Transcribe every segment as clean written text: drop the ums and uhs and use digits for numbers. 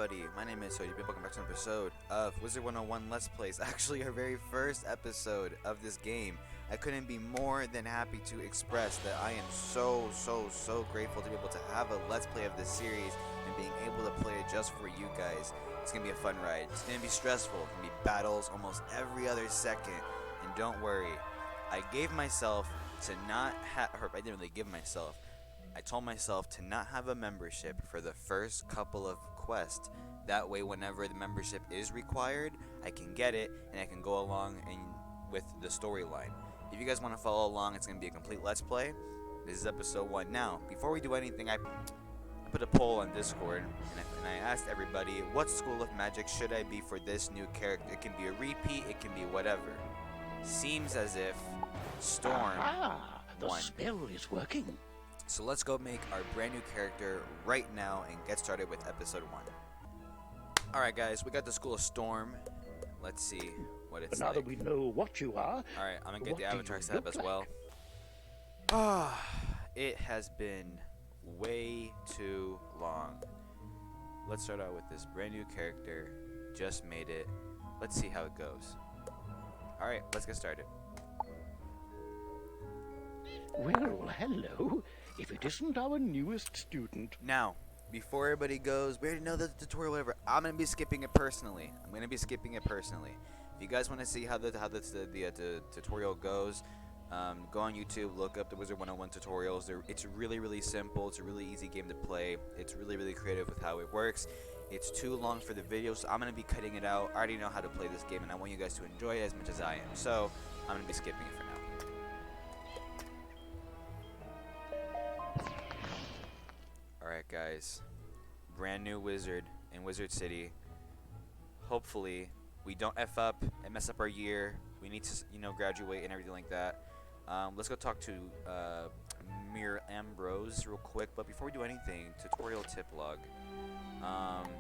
everybody? My name is Soji. Welcome back to an episode of Wizard101 Let's Plays. Actually, our very first episode of this game. I couldn't be more than happy to express that I am so grateful to be able to have a Let's Play of this series and being able to play it just for you guys. It's going to be a fun ride. It's going to be stressful. It's going to be battles almost every other second. And don't worry, I gave myself to not have, or I didn't really give myself. I told myself to not have a membership for the first couple of quests. That way, whenever the membership is required, I can get it and I can go along and with the storyline. If you guys want to follow along, it's going to be a complete Let's Play. This is episode 1. Now, before we do anything, I put a poll on Discord and I asked everybody, what school of magic should I be for this new character? It can be a repeat, it can be whatever. Seems as if Storm the won. spell is working. So let's go make our brand new character right now and get started with episode 1. Alright guys, we got the School of Storm. Let's see what it's But now like. that we know what you are, Alright, I'm gonna get what the do avatar you set up look as well. It has been way too long. Let's start out with this brand new character. Just made it. Let's see how it goes. Alright, let's get started. well, hello. If it isn't our newest student. Now, before everybody goes, we already know the tutorial, whatever. I'm gonna be skipping it personally. If you guys want to see how the tutorial goes, go on YouTube, look up the Wizard101 tutorials. It's really simple. It's a really easy game to play. It's really creative with how it works. It's too long for the video, so I'm gonna be cutting it out. I already know how to play this game, and I want you guys to enjoy it as much as I am. So I'm gonna be skipping it for now. Alright guys, brand new wizard in Wizard City. Hopefully we don't F up and mess up our year. We need to, graduate and everything like that. Let's go talk to Mir Ambrose real quick. But before we do anything, tutorial tip log.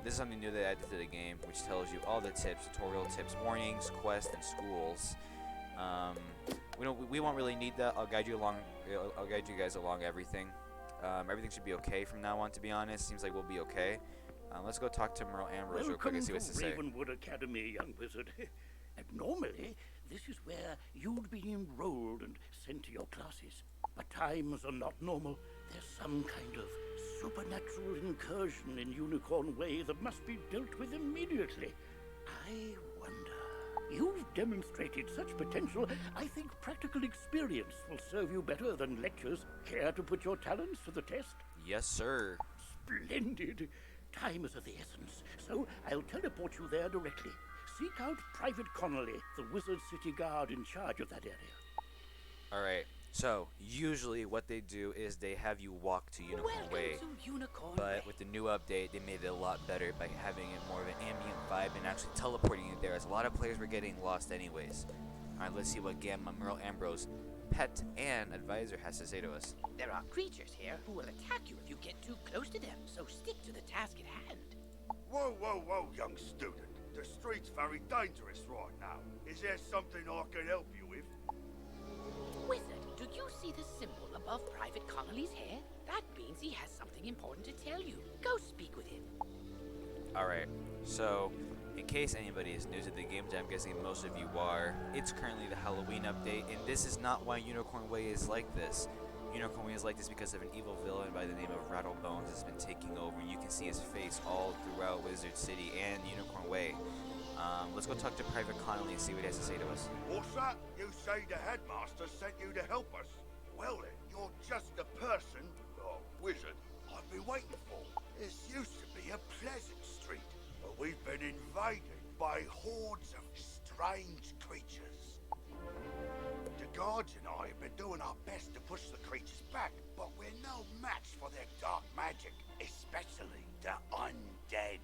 This is something new that I added to the game, which tells you all the tips, tutorial tips, warnings, quests, and schools. We won't really need that. I'll guide you guys along everything. Everything should be okay from now on, to be honest. Seems like we'll be okay. Let's go talk to Merle Ambrose real quick and see what to say. Welcome to Stephenwood Academy, young wizard. And normally, this is where you'd be enrolled and sent to your classes. But times are not normal. There's some kind of supernatural incursion in Unicorn Way that must be dealt with immediately. I wonder. You've demonstrated such potential, I think practical experience will serve you better than lectures. Care to put your talents to the test? Yes, sir. Splendid. Time is of the essence, so I'll teleport you there directly. Seek out Private Connolly, the Wizard City Guard in charge of that area. Alright, so usually what they do is they have you walk to Unicorn Way. But with the new update, they made it a lot better by having it more of an ambient vibe and actually teleporting you there, as a lot of players were getting lost anyways. Alright, let's see what Gamma Merle Ambrose, pet and advisor, has to say to us. There are creatures here who will attack you if you get too close to them, so stick to the task at hand. Whoa, young student. The street's very dangerous right now. Is there something I can help you with? Wizard, do you see the symbol above Private Connolly's head? That means he has something important to tell you. Go speak with him. Alright, so in case anybody is new to the game, which I'm guessing most of you are, it's currently the Halloween update, and this is not why Unicorn Way is like this. Unicorn Way is like this because of an evil villain by the name of Rattlebones that's been taking over, and you can see his face all throughout Wizard City and Unicorn Way. Let's go talk to Private Connolly and see what he has to say to us. What's that? You say the headmaster sent you to help us? Well then, you're just the person, or wizard, I've been waiting for. This used to be a pleasant street, but we've been invaded by hordes of strange creatures. The guards and I have been doing our best to push the creatures back, but we're no match for their dark magic, especially the undead.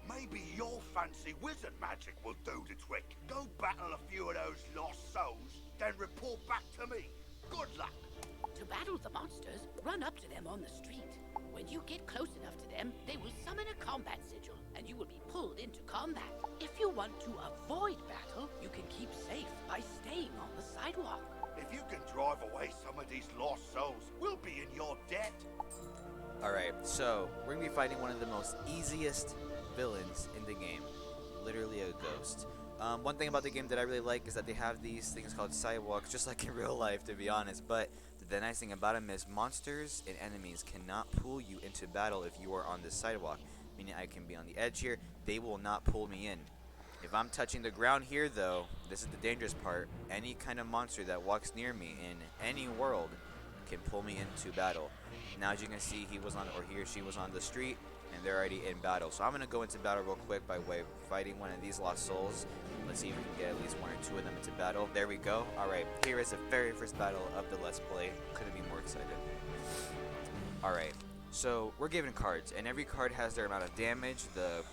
Maybe your fancy wizard magic will do the trick. Go battle a few of those lost souls, then report back to me. Good luck. To battle the monsters, run up to them on the street. When you get close enough to them, they will summon a combat sigil, and you will be pulled into combat. If you want to avoid battle, you can keep safe by staying on the sidewalk. If you can drive away some of these lost souls, we'll be in your debt. Alright, so we're going to be fighting one of the most easiest villains in the game. Literally a ghost. One thing about the game that I really like is that they have these things called sidewalks, just like in real life, to be honest. But the nice thing about them is monsters and enemies cannot pull you into battle if you are on this sidewalk. Meaning I can be on the edge here, they will not pull me in. If I'm touching the ground here, though, this is the dangerous part. Any kind of monster that walks near me in any world can pull me into battle. Now, as you can see, he or she was on the street, and they're already in battle. So I'm going to go into battle real quick by way of fighting one of these lost souls. Let's see if we can get at least one or two of them into battle. There we go. Alright, here is the very first battle of the Let's Play. Couldn't be more excited. Alright, so we're given cards, and every card has their amount of damage, the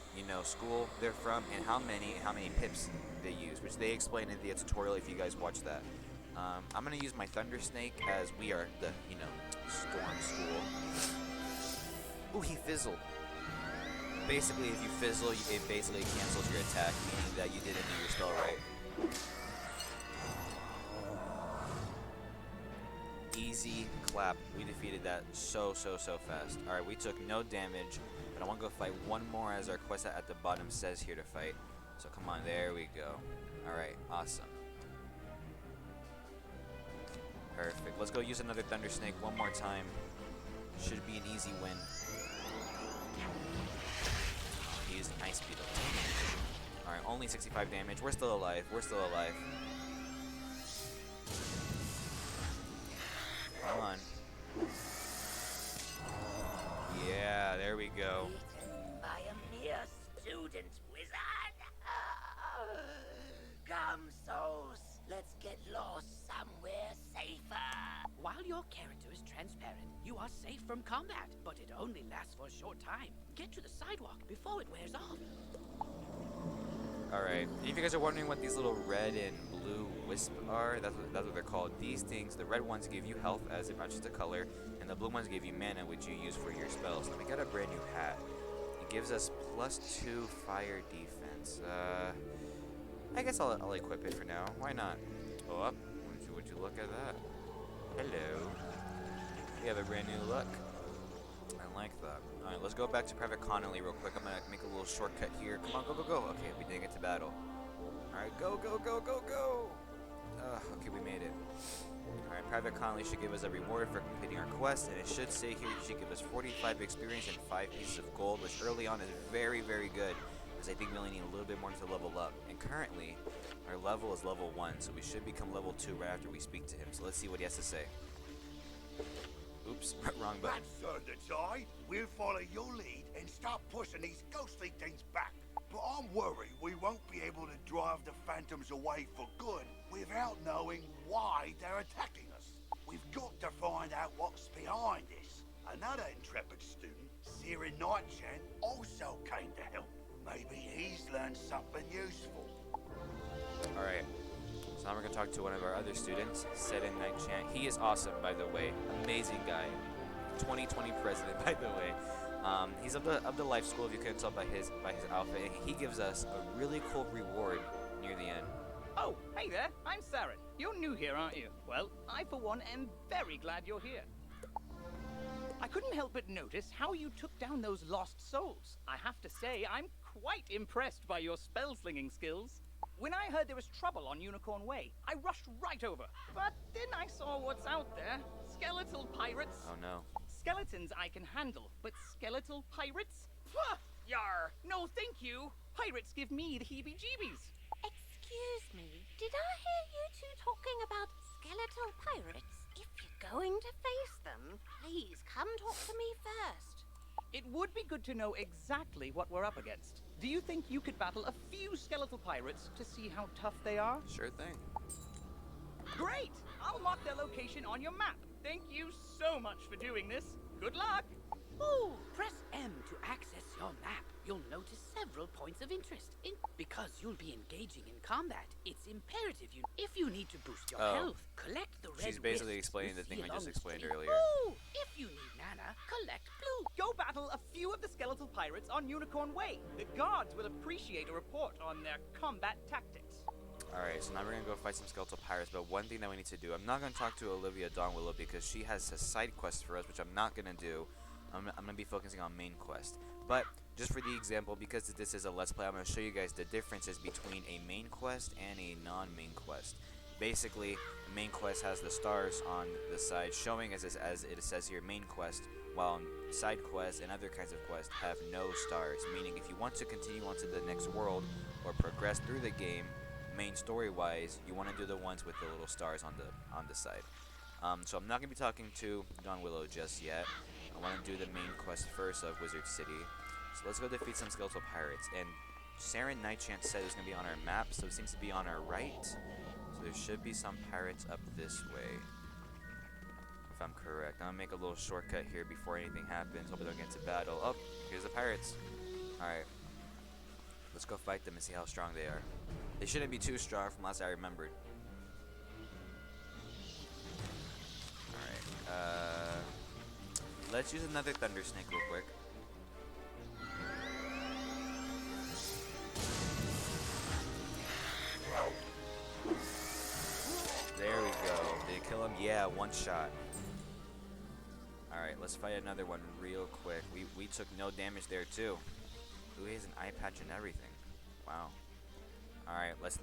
school they're from, and how many pips they use, which they explain in the tutorial if you guys watch that. I'm going to use my Thunder Snake as we are the, Storm School. Ooh, he fizzled. Basically, if you fizzle, it basically cancels your attack, meaning that you didn't do your spell right. Easy clap. We defeated that so fast. Alright, we took no damage, but I want to go fight one more as our quest at the bottom says here to fight. So come on, there we go. Alright, awesome. Perfect. Let's go use another Thunder Snake one more time. Should be an easy win. He used an Ice Beetle. Alright, only 65 damage. We're still alive. We're still alive. Come on. Yeah, there we go. Beaten by a mere student, wizard. Come, souls. Let's get lost somewhere safer. While your character is transparent, you are safe from combat, but it only lasts for a short time. Get to the sidewalk before it wears off. Alright, if you guys are wondering what these little red and blue wisps are, that's what they're called. These things, the red ones give you health as it matches the color, and the blue ones give you mana, which you use for your spells. Now we got a brand new hat. It gives us +2 fire defense. I guess I'll equip it for now. Why not? Oh, up. Would you look at that? Hello. We have a brand new look. I like that. Alright, let's go back to Private Connolly real quick. I'm gonna make a little shortcut here. Come on, go. Okay, we didn't get to battle. Alright, go. Okay, we made it. Alright, Private Connolly should give us a reward for completing our quest, and it should say here it should give us 45 experience and 5 pieces of gold, which early on is very good, because I think we only need a little bit more to level up. And currently, our level is level 1, so we should become level 2 right after we speak to him. So let's see what he has to say. Oops, wrong button. Sir, we'll follow your lead and start pushing these ghostly things back. But I'm worried we won't be able to drive the phantoms away for good without knowing why they're attacking us. We've got to find out what's behind this. Another intrepid student, Sirin Nightchant, also came to help. Maybe he's learned something useful. Alright, so now we're going to talk to one of our other students, Sirin Nightchant. He is awesome, by the way. Amazing guy. 2020 president, by the way. He's of the life school, if you couldn't tell by his outfit. And he gives us a really cool reward near the end. Oh, hey there, I'm Sirin. You're new here, aren't you? Well, I for one am very glad you're here. I couldn't help but notice how you took down those lost souls. I have to say, I'm quite impressed by your spell-slinging skills. When I heard there was trouble on Unicorn Way, I rushed right over. But then I saw what's out there. Skeletal Pirates. Oh no. Skeletons I can handle, but skeletal pirates? Pah! Yar! No, thank you. Pirates give me the heebie-jeebies. Excuse me, did I hear you two talking about skeletal pirates? If you're going to face them, please come talk to me first. It would be good to know exactly what we're up against. Do you think you could battle a few skeletal pirates to see how tough they are? Sure thing. Great! I'll mark their location on your map. Thank you so much for doing this. Good luck! Ooh, press M to access your map. You'll notice several points of interest. Because you'll be engaging in combat, it's imperative if you need to boost your health, collect the red She's basically wisps explaining you the thing see I along just the explained street. earlier. Ooh, if you need mana, collect blue. Go battle a few of the skeletal pirates on Unicorn Way. The guards will appreciate a report on their combat tactics. Alright, so now we're going to go fight some Skeletal Pirates, but one thing that we need to do, I'm not going to talk to Olivia Dawnwillow because she has a side quest for us, which I'm not going to do. I'm gonna be focusing on main quest. But just for the example, because this is a let's play, I'm gonna show you guys the differences between a main quest and a non-main quest. Basically, the main quest has the stars on the side showing as it says here main quest, while side quests and other kinds of quests have no stars, meaning if you want to continue on to the next world or progress through the game, main story-wise, you want to do the ones with the little stars on the side. So I'm not going to be talking to Don Willow just yet. I want to do the main quest first of Wizard City. So let's go defeat some Skeletal Pirates. And Saren Nightchant said it was going to be on our map, so it seems to be on our right. So there should be some pirates up this way, if I'm correct. I'm going to make a little shortcut here before anything happens. Hope we don't get into battle. Oh, here's the pirates. Alright. Let's go fight them and see how strong they are. They shouldn't be too strong from last I remembered. Alright, let's use another Thunder Snake real quick. There we go. Did it kill him? Yeah, one shot. Alright, let's fight another one real quick. We took no damage there too. Ooh, he has an eye patch and everything. Wow. Alright, let's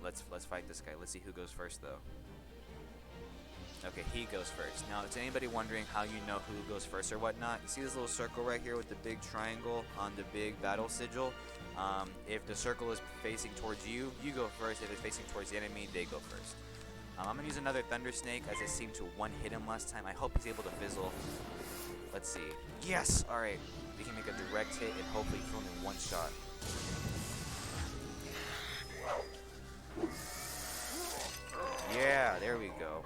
fight this guy. Let's see who goes first though. Okay, he goes first. Now, is anybody wondering how you know who goes first or whatnot? You see this little circle right here with the big triangle on the big battle sigil? If the circle is facing towards you, you go first. If it's facing towards the enemy, they go first. I'm going to use another Thunder Snake as I seemed to one-hit him last time. I hope he's able to fizzle. Let's see. Yes! Alright, we can make a direct hit and hopefully kill him in one shot. Yeah, there we go.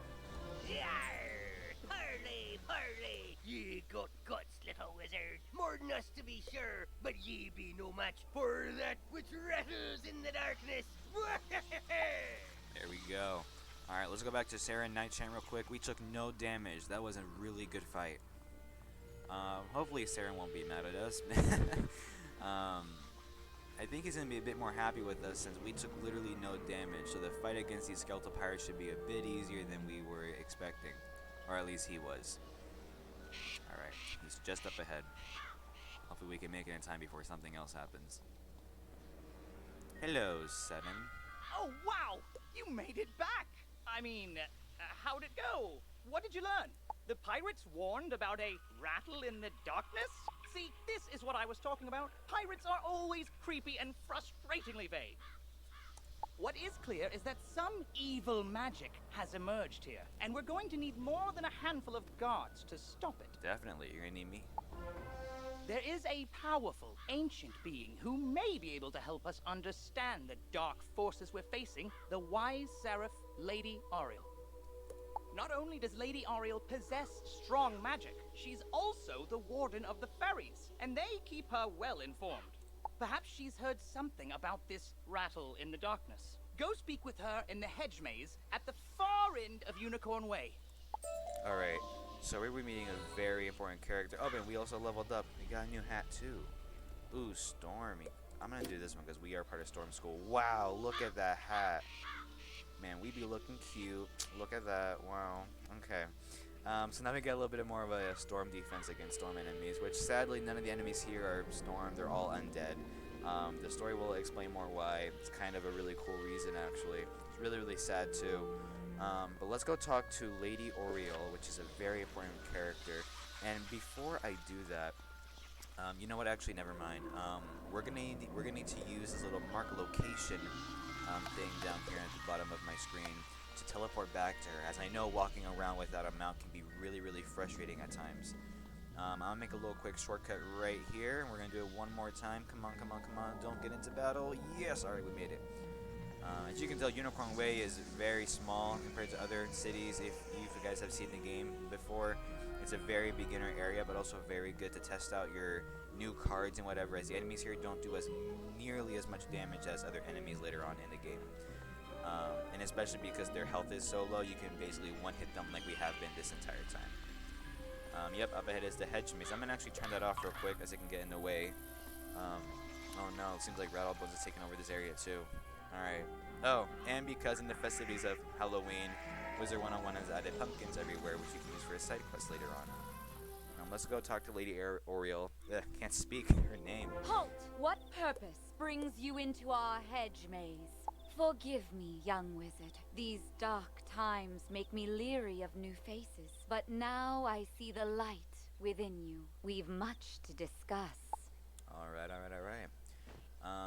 Yarr! Parley, parley! Ye got guts, little wizard. More than us to be sure, but ye be no match for that which rattles in the darkness. There we go. Alright, let's go back to Saren Nightchant real quick. We took no damage. That was a really good fight. Hopefully Saren won't be mad at us. I think he's going to be a bit more happy with us since we took literally no damage. So the fight against these Skeletal Pirates should be a bit easier than we were expecting. Or at least he was. Alright, he's just up ahead. Hopefully we can make it in time before something else happens. Hello, Seven. Oh, wow! You made it back! I mean, how'd it go? What did you learn? The pirates warned about a rattle in the darkness? See, this is what I was talking about. Pirates are always creepy and frustratingly vague. What is clear is that some evil magic has emerged here, and we're going to need more than a handful of guards to stop it. Definitely, you're going to need me. There is a powerful, ancient being who may be able to help us understand the dark forces we're facing, the wise seraph, Lady Ariel. Not only does Lady Ariel possess strong magic, she's also the warden of the ferries, and they keep her well informed. Perhaps she's heard something about this rattle in the darkness. Go speak with her in the hedge maze at the far end of Unicorn Way. Alright, so we're meeting a very important character. Oh, and we also leveled up. We got a new hat too. Ooh, Stormy. I'm gonna do this one because we are part of Storm School. Wow, look at that hat. Man, we be looking cute. Look at that. Wow. Okay. So now we get a little bit more of a storm defense against storm enemies, which sadly none of the enemies here are storm. They're all undead. The story will explain more why. It's kind of a really cool reason, actually. It's really, really sad, too. But let's go talk to Lady Oriole, which is a very important character. And before I do that, you know what? Actually, never mind. We're gonna need to use this little mark location thing down here at the bottom of my screen to teleport back to her, as I know walking around without a mount can be really, really frustrating at times. I'm gonna make a little quick shortcut right here, and we're gonna do it one more time. Come on, come on, come on! Don't get into battle. Yes, all right, we made it. As you can tell, Unicorn Way is very small compared to other cities. If you guys have seen the game before, it's a very beginner area, but also very good to test out your new cards and whatever, as the enemies here don't do nearly as much damage as other enemies later on in the game. And especially because their health is so low, you can basically one-hit them like we have been this entire time. Yep, up ahead is the hedge maze. I'm going to actually turn that off real quick as it can get in the way. Oh no, it seems like Rattlebones is taking over this area too. Alright. Oh, and because in the festivities of Halloween, Wizard101 has added pumpkins everywhere, which you can use for a side quest later on. Let's go talk to Lady Oriel. Can't speak her name. Halt! What purpose brings you into our hedge maze? Forgive me, young wizard. These dark times make me leery of new faces. But now I see the light within you. We've much to discuss. Alright.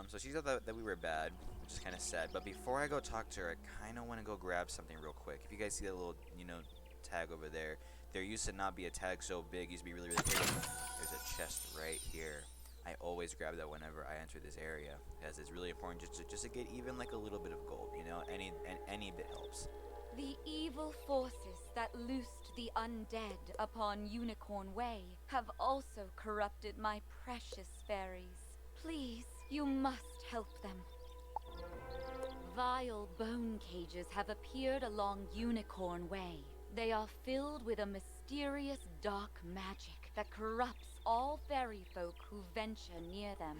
So she thought that we were bad, which is kind of sad. But before I go talk to her, I kind of want to go grab something real quick. If you guys see that little, tag over there, there used to not be a tag so big. It used to be really, really big. There's a chest right here. I always grab that whenever I enter this area, because it's really important just to get even like a little bit of gold. Any bit helps. The evil forces that loosed the undead upon Unicorn Way have also corrupted my precious fairies. Please, you must help them. Vile bone cages have appeared along Unicorn Way. They are filled with a mysterious dark magic that corrupts all fairy folk who venture near them.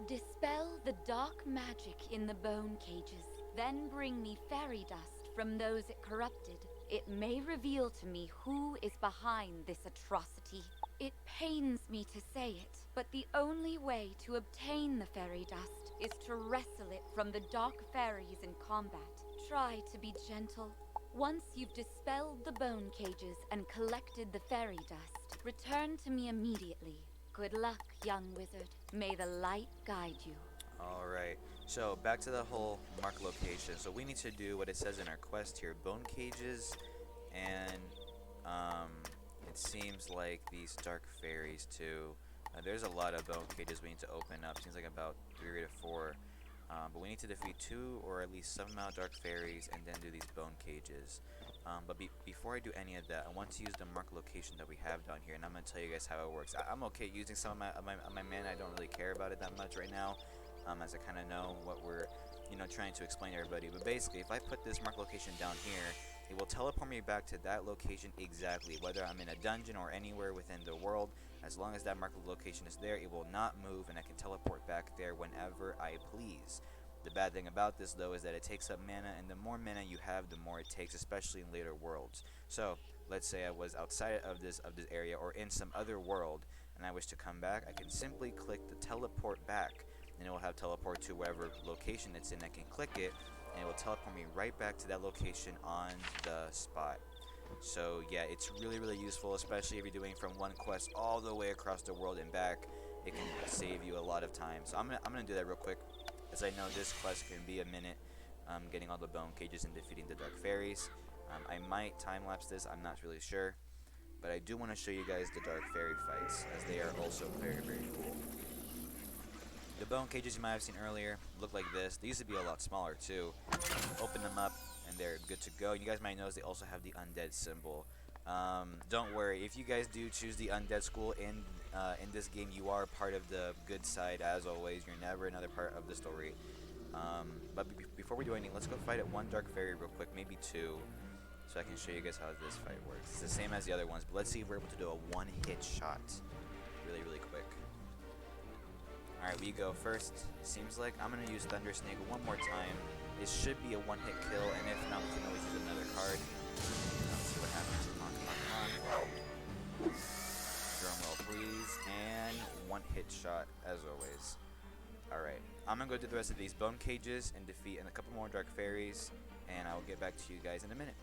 Dispel the dark magic in the bone cages, then bring me fairy dust from those it corrupted. It may reveal to me who is behind this atrocity. It pains me to say it, but the only way to obtain the fairy dust is to wrestle it from the dark fairies in combat. Try to be gentle. Once you've dispelled the bone cages and collected the fairy dust, return to me immediately. Good luck, young wizard. May the light guide you. Alright, so back to the whole mark location. So we need to do what it says in our quest here. Bone cages, and it seems like these dark fairies too. There's a lot of bone cages we need to open up. Seems like about 3 to 4. But we need to defeat 2 or at least some amount of dark fairies and then do these bone cages. But before I do any of that, I want to use the mark location that we have down here, and I'm going to tell you guys how it works. I'm okay using some of my mana. I don't really care about it that much right now, as I kind of know what we're trying to explain to everybody. But basically, if I put this mark location down here, it will teleport me back to that location exactly, whether I'm in a dungeon or anywhere within the world. As long as that mark location is there, it will not move, and I can teleport back there whenever I please. The bad thing about this, though, is that it takes up mana, and the more mana you have, the more it takes, especially in later worlds. So, let's say I was outside of this area or in some other world, and I wish to come back, I can simply click the teleport back, and it will have teleport to wherever location it's in. I can click it, and it will teleport me right back to that location on the spot. So yeah, it's really, really useful, especially if you're doing from one quest all the way across the world and back. It can save you a lot of time. So I'm gonna do that real quick, as I know this quest can be a minute, getting all the bone cages and defeating the dark fairies. I might time-lapse this, I'm not really sure, but I do want to show you guys the dark fairy fights, as they are also very, very cool. The bone cages you might have seen earlier look like this. They used to be a lot smaller too. Open them up and they're good to go. You guys might notice they also have the undead symbol. Don't worry, if you guys do choose the undead school in this game, you are part of the good side as always. You're never another part of the story. But before we do anything, let's go fight at one dark fairy real quick, maybe 2, so I can show you guys how this fight works. It's the same as the other ones, but let's see if we're able to do a one-hit shot really, really quick. Alright, we go first. Seems like I'm going to use Thunder Snake one more time. It should be a one-hit kill, and if not, we can always use another card. Let's see what happens. Come on. Drum roll, please. And one-hit shot, as always. Alright, I'm going to go do the rest of these bone cages and defeat a couple more dark fairies, and I will get back to you guys in a minute.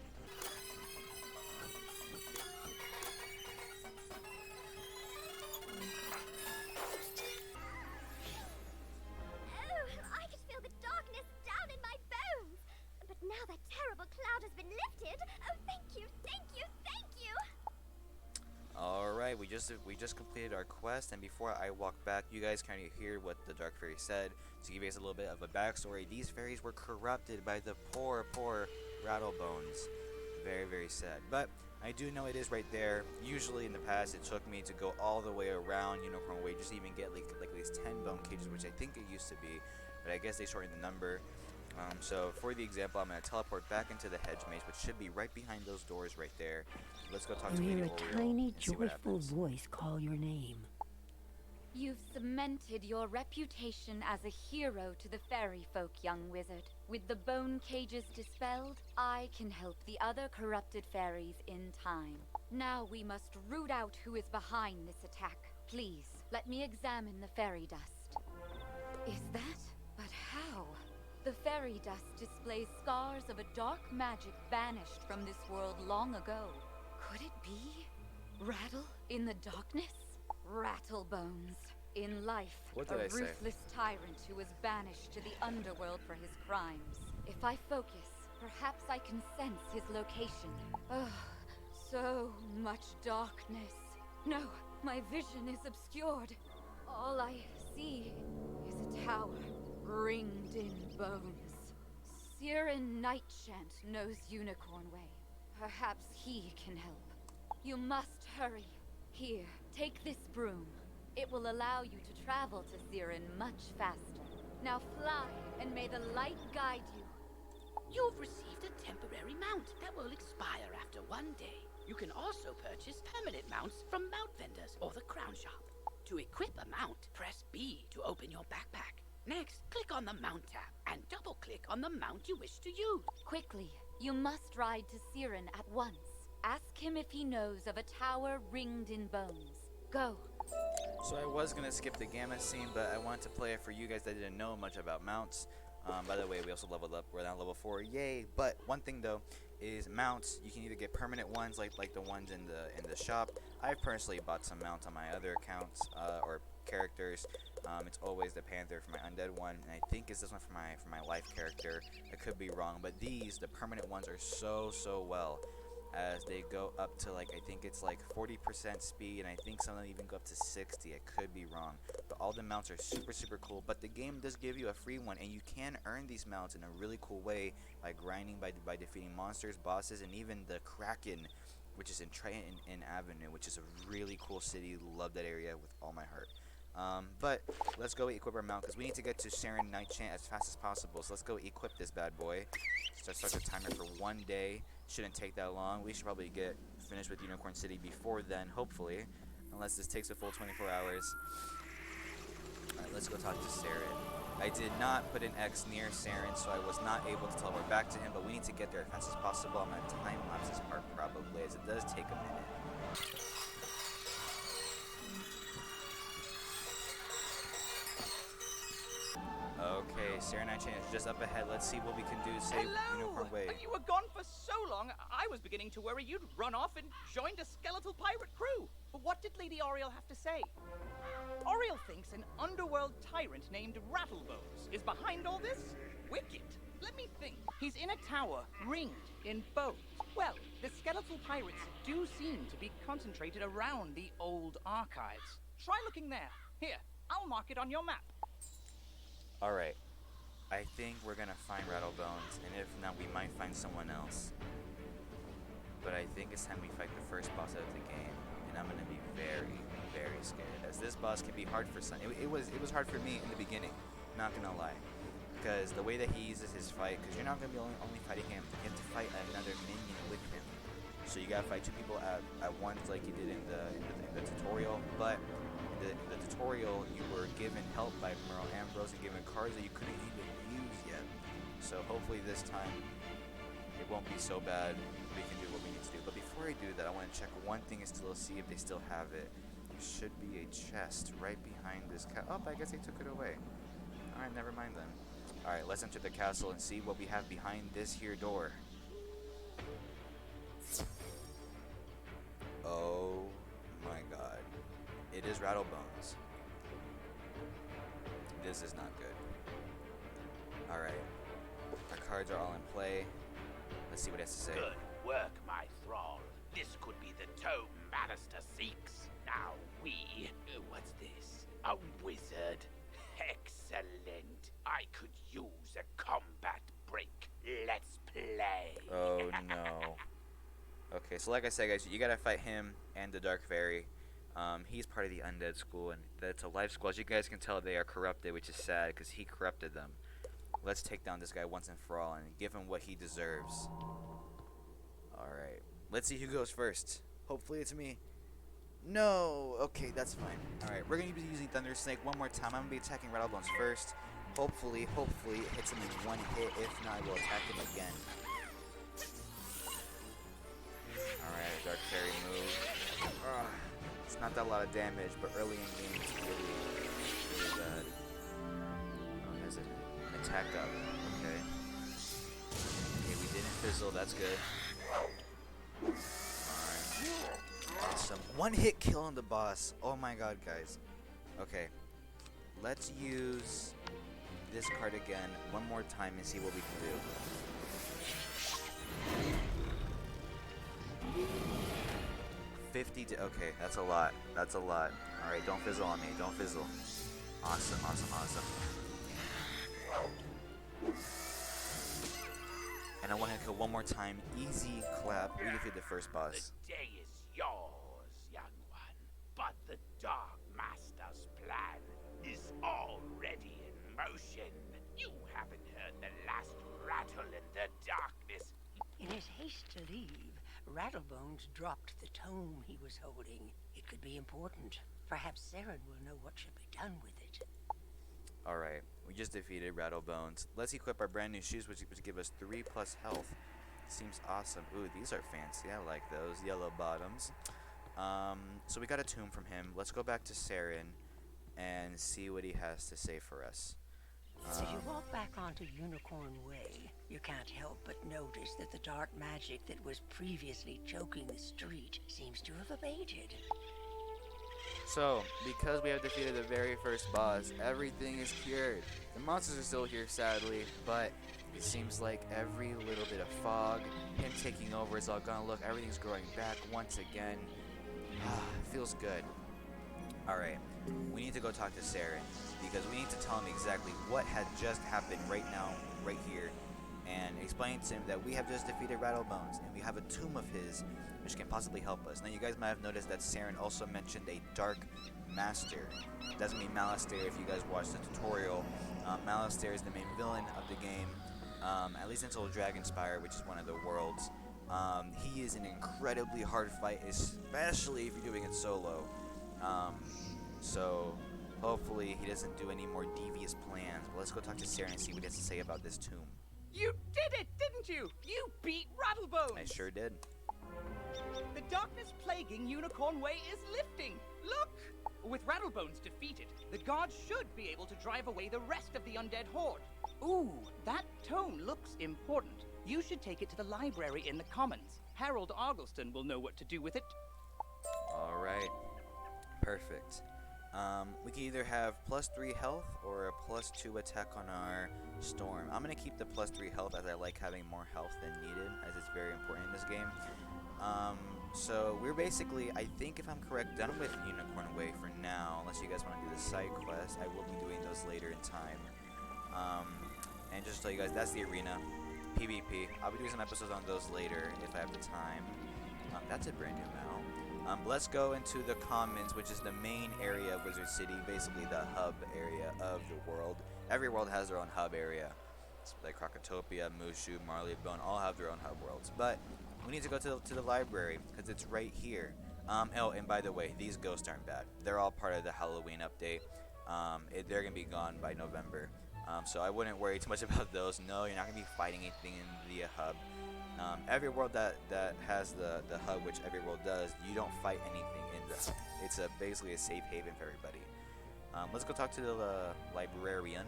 Now that terrible cloud has been lifted. Oh, thank you, thank you, thank you. All right, we just completed our quest, and before I walk back, you guys kind of hear what the dark fairy said. To give you guys a little bit of a backstory, these fairies were corrupted by the poor Rattlebones. Very, very sad. But I do know it is right there. Usually in the past, it took me to go all the way around Unicorn Way just to even get like these 10 bone cages, which I think it used to be, but I guess they shortened the number. So for the example, I'm going to teleport back into the hedge maze, which should be right behind those doors right there. Let's go talk to Lady Hear Oriel a tiny, and see what joyful happens. voice call your name. You've cemented your reputation as a hero to the fairy folk, young wizard. With the bone cages dispelled, I can help the other corrupted fairies in time. Now we must root out who is behind this attack. Please, let me examine the fairy dust. Is that? But how? The fairy dust displays scars of a dark magic banished from this world long ago. Could it be? Rattle in the darkness? Rattlebones. In life, What did a I say? ruthless tyrant who was banished to the underworld for his crimes. If I focus, perhaps I can sense his location. Oh, so much darkness. No, my vision is obscured. All I see is a tower ringed in bones. Siren Nightchant knows Unicorn Way. Perhaps he can help. You must hurry. Here, take this broom. It will allow you to travel to Siren much faster. Now fly, and may the light guide you. You've received a temporary mount that will expire after 1 day. You can also purchase permanent mounts from mount vendors or the crown shop. To equip a mount, press B to open your backpack. Next, click on the Mount tab and double-click on the mount you wish to use. Quickly, you must ride to Siren at once. Ask him if he knows of a tower ringed in bones. Go. So I was gonna skip the gamma scene, but I wanted to play it for you guys that didn't know much about mounts. By the way, we also leveled up. We're now level 4. Yay! But one thing though is mounts. You can either get permanent ones like the ones in the shop. I've personally bought some mounts on my other accounts or characters. It's always the Panther for my undead one, and I think it's this one for my life character. I could be wrong, but the permanent ones are so well. As they go up to like, I think it's like 40% speed, and I think some of them even go up to 60. I could be wrong, but all the mounts are super cool. But the game does give you a free one, and you can earn these mounts in a really cool way by grinding, by defeating monsters, bosses, and even the Kraken, which is in Triton Avenue, which is a really cool city. Love that area with all my heart. But let's go equip our mount, because we need to get to Siren Nightchant as fast as possible. So let's go equip this bad boy. Start the timer for 1 day. Shouldn't take that long. We should probably get finished with Unicorn City before then, hopefully. Unless this takes a full 24 hours. Alright, let's go talk to Siren. I did not put an X near Siren, so I was not able to teleport back to him, but we need to get there as fast as possible. I'm going to time-lapse this part probably, as it does take a minute. Okay, Siren Nightchant is just up ahead. Let's see what we can do to save Unicorn Way. You were gone for so long, I was beginning to worry you'd run off and joined a Skeletal Pirate crew. But what did Lady Oriel have to say? Oriel thinks an underworld tyrant named Rattlebones is behind all this? Wicked. Let me think. He's in a tower, ringed in bones. Well, the Skeletal Pirates do seem to be concentrated around the old archives. Try looking there. Here, I'll mark it on your map. Alright, I think we're gonna find Rattlebones, and if not, we might find someone else. But I think it's time we fight the first boss of the game, and I'm gonna be very scared, as this boss can be hard for some. It was hard for me in the beginning, not gonna lie, because the way that he uses his fight, because you're not gonna be only fighting him, you have to fight another minion with him. So you gotta fight 2 people at once, like you did in the tutorial, but in the tutorial, you were given help by Merle Ambrose and given cards that you couldn't even use yet. So hopefully this time it won't be so bad. We can do what we need to do. But before I do that, I want to check one thing and still see if they still have it. There should be a chest right behind this Oh, I guess they took it away. Alright, never mind then. Alright, let's enter the castle and see what we have behind this here door. Oh my god. It is Rattlebones. This is not good. Alright. Our cards are all in play. Let's see what it has to say. Good work, my thrall. This could be the tome Bannister seeks. Now what's this? A wizard? Excellent. I could use a combat break. Let's play. Oh no. Okay, so like I said, guys, you gotta fight him and the Dark Fairy. He's part of the Undead School, and that's a life school. As you guys can tell, they are corrupted, which is sad, because he corrupted them. Let's take down this guy once and for all, and give him what he deserves. Alright. Let's see who goes first. Hopefully it's me. No! Okay, that's fine. Alright, we're going to be using Thunder Snake one more time. I'm going to be attacking Rattlebones first. Hopefully it hits him in 1 hit. If not, I will attack him again. Alright, Dark Fairy move. not that a lot of damage, but early in game it's really, really bad. Oh, has it an attack up? Okay. Okay, we didn't fizzle. That's good. Awesome. One hit kill on the boss. Oh my god, guys. Okay. Let's use this card again one more time and see what we can do. 50 to, okay, that's a lot. That's a lot. Alright, don't fizzle on me. Don't fizzle. Awesome, awesome, awesome. And I want to kill one more time. Easy clap. We defeat the first boss. The day is yours, young one. But the Dark Master's plan is already in motion. You haven't heard the last rattle in the darkness. In his haste to leave, Rattlebones dropped the tome he was holding. It could be important. Perhaps Saren will know what should be done with it. Alright, we just defeated Rattlebones. Let's equip our brand new shoes, which give us 3+ health. Seems awesome. Ooh, these are fancy. I like those. Yellow bottoms. So we got a tomb from him. Let's go back to Saren and see what he has to say for us. As you walk back onto Unicorn Way, you can't help but notice that the dark magic that was previously choking the street seems to have abated. So, because we have defeated the very first boss, everything is cured. The monsters are still here, sadly, but it seems like every little bit of fog, him taking over is all gone. Look, everything's growing back once again. Feels good. Alright, we need to go talk to Saren, because we need to tell him exactly what had just happened right now, right here, and explain to him that we have just defeated Rattlebones, and we have a tomb of his, which can possibly help us. Now, you guys might have noticed that Saren also mentioned a Dark Master. Doesn't mean Malistaire if you guys watched the tutorial. Malistaire is the main villain of the game, at least until Dragonspire, which is one of the worlds. He is an incredibly hard fight, especially if you're doing it solo. So hopefully he doesn't do any more devious plans. But let's go talk to Saren and see what he has to say about this tomb. You did it, didn't you? You beat Rattlebones! I sure did. The darkness plaguing Unicorn Way is lifting. Look! With Rattlebones defeated, the guards should be able to drive away the rest of the undead horde. Ooh, that tome looks important. You should take it to the library in the Commons. Harold Argleston will know what to do with it. Alright. Perfect. We can either have +3 health or a +2 attack on our storm. I'm going to keep the +3 health, as I like having more health than needed, as it's very important in this game. So we're basically, I think if I'm correct, done with Unicorn Way for now, unless you guys want to do the side quest. I will be doing those later in time. And just to tell you guys, that's the arena, PvP. I'll be doing some episodes on those later if I have the time. That's a brand new map. Let's go into the Commons, which is the main area of Wizard City, basically the hub area of the world. Every world has their own hub area. It's like Krakatopia, Mushu, Marleybone, all have their own hub worlds. But we need to go to the library, because it's right here. Oh, and by the way, these ghosts aren't bad. They're all part of the Halloween update. They're going to be gone by November. So I wouldn't worry too much about those. No, you're not going to be fighting anything in the hub. Every world that has the hub, which every world does, you don't fight anything in the hub. It's basically a safe haven for everybody. Let's go talk to the librarian.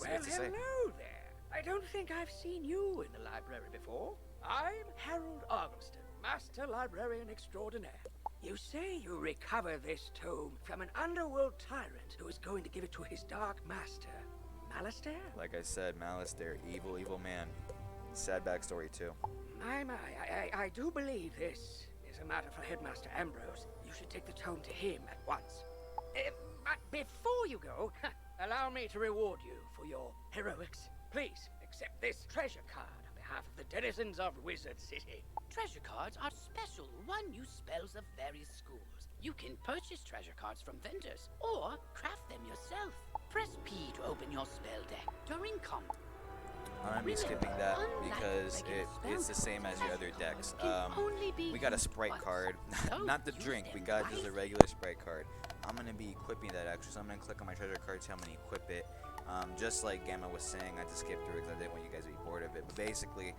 Well, hello there. I don't think I've seen you in the library before. I'm Harold Argleston, Master Librarian Extraordinaire. You say you recover this tome from an underworld tyrant who is going to give it to his Dark Master, Malistaire? Like I said, Malistaire, evil, evil man. Sad backstory, too. My, I do believe this is a matter for Headmaster Ambrose. You should take the tome to him at once. But before you go, allow me to reward you for your heroics. Please accept this treasure card on behalf of the denizens of Wizard City. Treasure cards are special one-use spells of various schools. You can purchase treasure cards from vendors or craft them yourself. Press P to open your spell deck during combat. I'm gonna be skipping that because it's the same as your other decks. We got a Sprite card, not the drink. We got just a regular Sprite card. I'm gonna be equipping that actually, so I'm gonna click on my treasure card, tell me to equip it. Just like Gamma was saying, I just skipped through it because I didn't want you guys to be bored of it. But basically,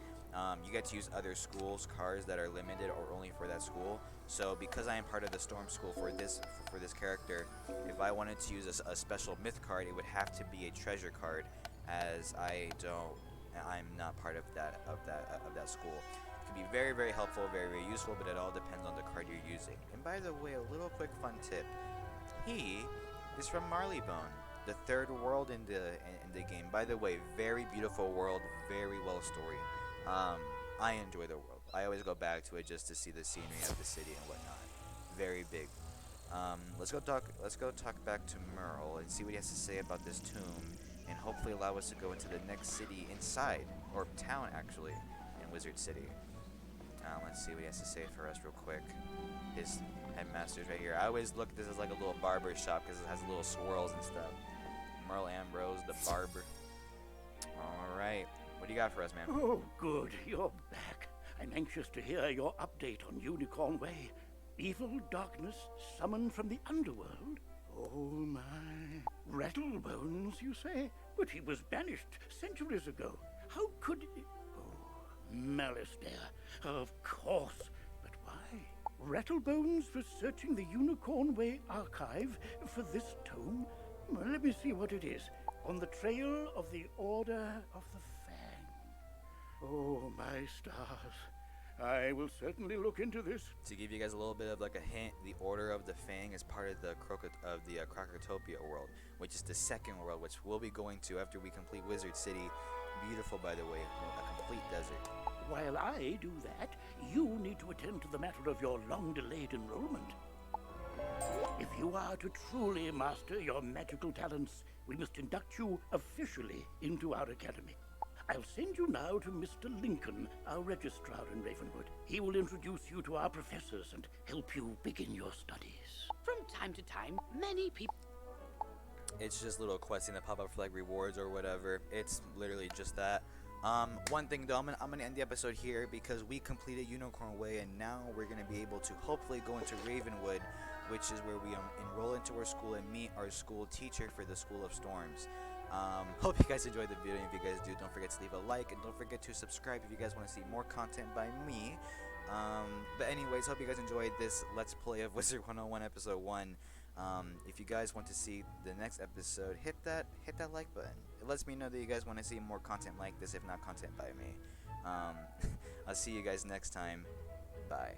You get to use other schools' cards that are limited or only for that school. So because I am part of the Storm School for this character, if I wanted to use a special myth card, it would have to be a treasure card, as I'm not part of that school. It can be very, very helpful, very, very useful, but it all depends on the card you're using. And by the way, a little quick fun tip: he is from Marleybone, the third world in the game. By the way, very beautiful world, very well story. I enjoy the world. I always go back to it just to see the scenery of the city and whatnot. Very big. Let's go talk back to Merle and see what he has to say about this tomb, and hopefully allow us to go into the next city inside, or town actually, in Wizard City. Let's see what he has to say for us real quick. His headmaster's right here. I always look at this as like a little barber shop because it has little swirls and stuff. Merle Ambrose, the barber. Alright. What do you got for us, man? Oh, good. You're back. I'm anxious to hear your update on Unicorn Way. Evil darkness summoned from the underworld? Oh, my. Rattlebones, you say? But he was banished centuries ago. How could he? Oh, malice there. Of course. But why? Rattlebones researching the Unicorn Way archive for this tome? Well, let me see what it is. On the trail of the Order of the Fang. Oh, my stars. I will certainly look into this. To give you guys a little bit of like a hint, the Order of the Fang is part of the Crocotopia world, which is the second world, which we'll be going to after we complete Wizard City. Beautiful, by the way, a complete desert. While I do that, you need to attend to the matter of your long-delayed enrollment. If you are to truly master your magical talents, we must induct you officially into our academy. I'll send you now to Mr. Lincoln, our registrar in Ravenwood. He will introduce you to our professors and help you begin your studies. From time to time, many people... It's just little quests that pop up for like rewards or whatever. It's literally just that. One thing though, I'm gonna end the episode here because we completed Unicorn Way, and now we're gonna be able to hopefully go into Ravenwood, which is where we enroll into our school and meet our school teacher for the School of Storms. Hope you guys enjoyed the video. If you guys do, don't forget to leave a like, and don't forget to subscribe if you guys want to see more content by me. But anyways, hope you guys enjoyed this Let's Play of Wizard101 Episode 1. If you guys want to see the next episode, hit that like button. It lets me know that you guys want to see more content like this, if not content by me. I'll see you guys next time. Bye.